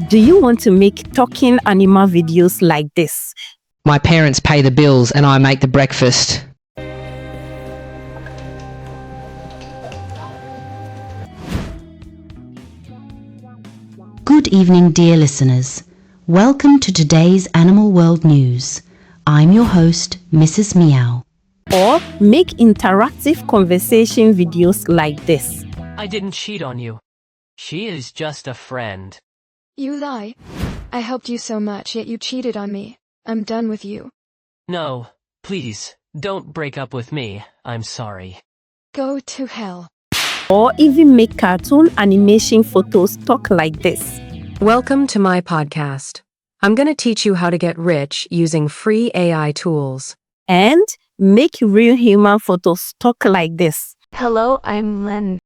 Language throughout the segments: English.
Do you want to make talking animal videos like this? My parents pay the bills and I make the breakfast. Good evening, dear listeners. Welcome to today's Animal World News. I'm your host, Mrs. Meow. Or make interactive conversation videos like this. I didn't cheat on you. She is just a friend. You lie. I helped you so much, yet you cheated on me. I'm done with you. No, please, don't break up with me. I'm sorry. Go to hell. Or even make cartoon animation photos talk like this. Welcome to my podcast. I'm going to teach you how to get rich using free AI tools. And make real human photos talk like this. Hello, I'm Len.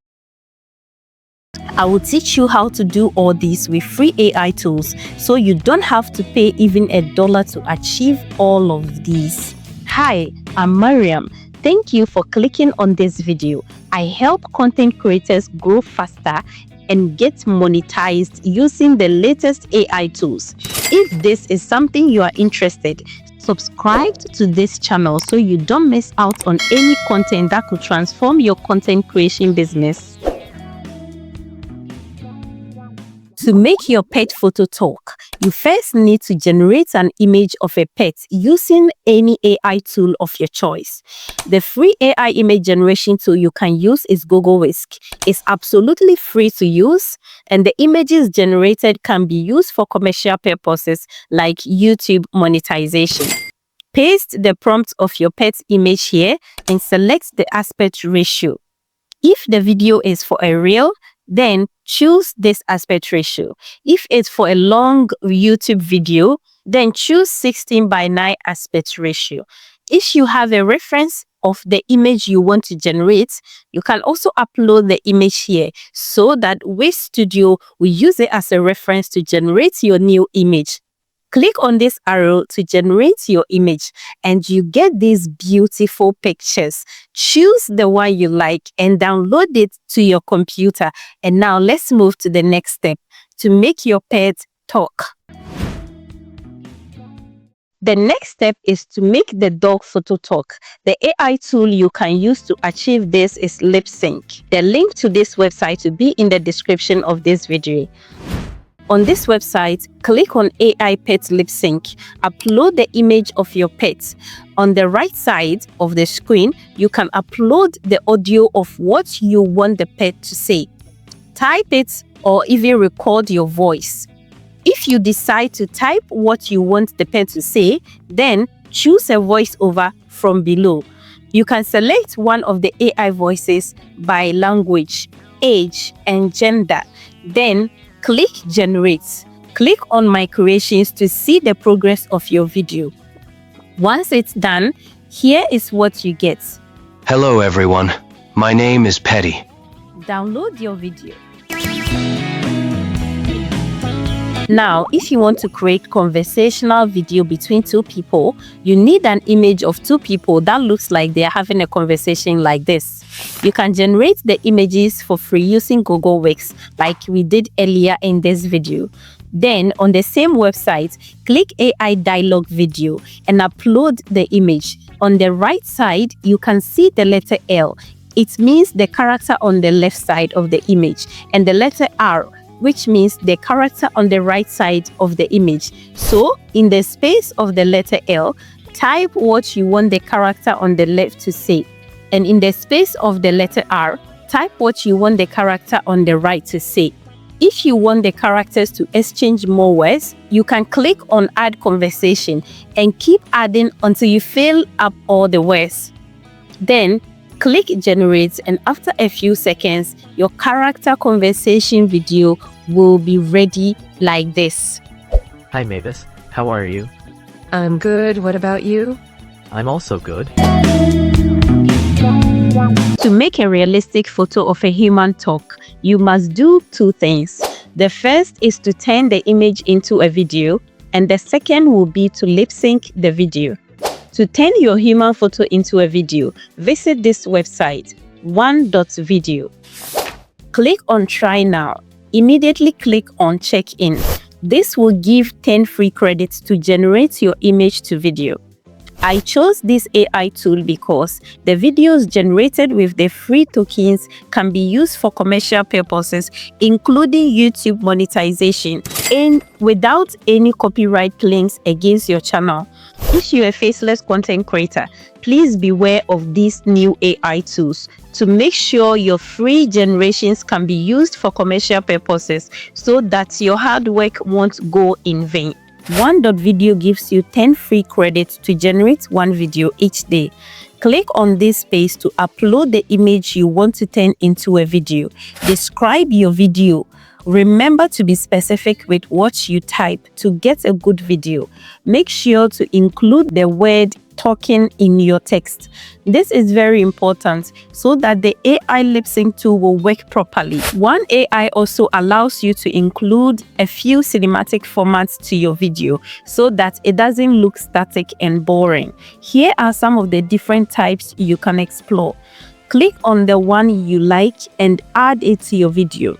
I will teach you how to do all this with free AI tools, so you don't have to pay even $1 to achieve all of these. Hi, I'm Mariam. Thank you for clicking on this video. I help content creators grow faster and get monetized using the latest AI tools. If this is something you are interested, subscribe to this channel so you don't miss out on any content that could transform your content creation business. To make your pet photo talk, you first need to generate an image of a pet using any AI tool of your choice. The free AI image generation tool you can use is Google Whisk. It's absolutely free to use, and the images generated can be used for commercial purposes like YouTube monetization. Paste the prompt of your pet's image here and select the aspect ratio. If the video is for a reel, then choose this aspect ratio. If it's for a long YouTube video, then choose 16:9 aspect ratio. If you have a reference of the image you want to generate, you can also upload the image here so that Whisk Studio will use it as a reference to generate your new image. Click on this arrow to generate your image and you get these beautiful pictures. Choose the one you like and download it to your computer. And now let's move to the next step to make your pet talk. The next step is to make the dog photo talk. The AI tool you can use to achieve this is Lipsync. The link to this website will be in the description of this video. On this website, click on AI Pet Lip Sync. Upload the image of your pet. On the right side of the screen, you can upload the audio of what you want the pet to say. Type it or even record your voice. If you decide to type what you want the pet to say, then choose a voiceover from below. You can select one of the AI voices by language, age, and gender. Then click Generate. Click on My Creations to see the progress of your video. Once it's done, here is what you get. Hello everyone, my name is Petty. Download your video. Now, if you want to create conversational video between two people, you need an image of two people that looks like they are having a conversation like this. You can generate the images for free using Google Whisk, like we did earlier in this video. Then, on the same website, click AI Dialogue Video and upload the image. On the right side, you can see the letter L. It means the character on the left side of the image, and the letter R, which means the character on the right side of the image. So, in the space of the letter L, type what you want the character on the left to say. And in the space of the letter R, type what you want the character on the right to say. If you want the characters to exchange more words, you can click on Add Conversation and keep adding until you fill up all the words. Then, click Generate, and after a few seconds, your character conversation video will be ready like this. Hi Mavis, how are you? I'm good. What about you? I'm also good. To make a realistic photo of a human talk, you must do two things. The first is to turn the image into a video, and the second will be to lip sync the video. To turn your human photo into a video, visit this website, one.video. Click on Try Now. Immediately click on Check In. This will give 10 free credits to generate your image to video. I chose this AI tool because the videos generated with the free tokens can be used for commercial purposes, including YouTube monetization, and without any copyright claims against your channel. If you're a faceless content creator, please beware of these new AI tools to make sure your free generations can be used for commercial purposes so that your hard work won't go in vain. Video gives you 10 free credits to generate one video each day. Click on this space to upload the image you want to turn into a video. Describe your video. Remember to be specific with what you type to get a good video. Make sure to include the word talking in your text. This is very important so that the AI lip sync tool will work properly. One AI also allows you to include a few cinematic formats to your video so that it doesn't look static and boring. Here are some of the different types you can explore. Click on the one you like and add it to your video.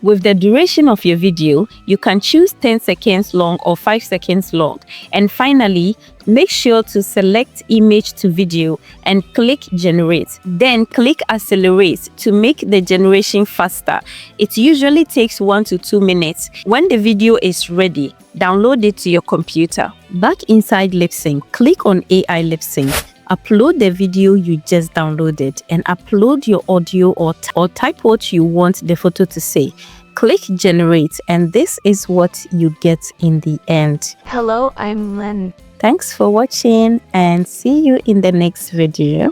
With the duration of your video, you can choose 10 seconds long or 5 seconds long. And finally, make sure to select image to video and click generate. Then click accelerate to make the generation faster. It usually takes 1 to 2 minutes. When the video is ready, download it to your computer. Back inside Lipsync, click on AI Lipsync. Upload the video you just downloaded and upload your audio or type what you want the photo to say. Click generate and this is what you get in the end. Hello, I'm Len. Thanks for watching and see you in the next video.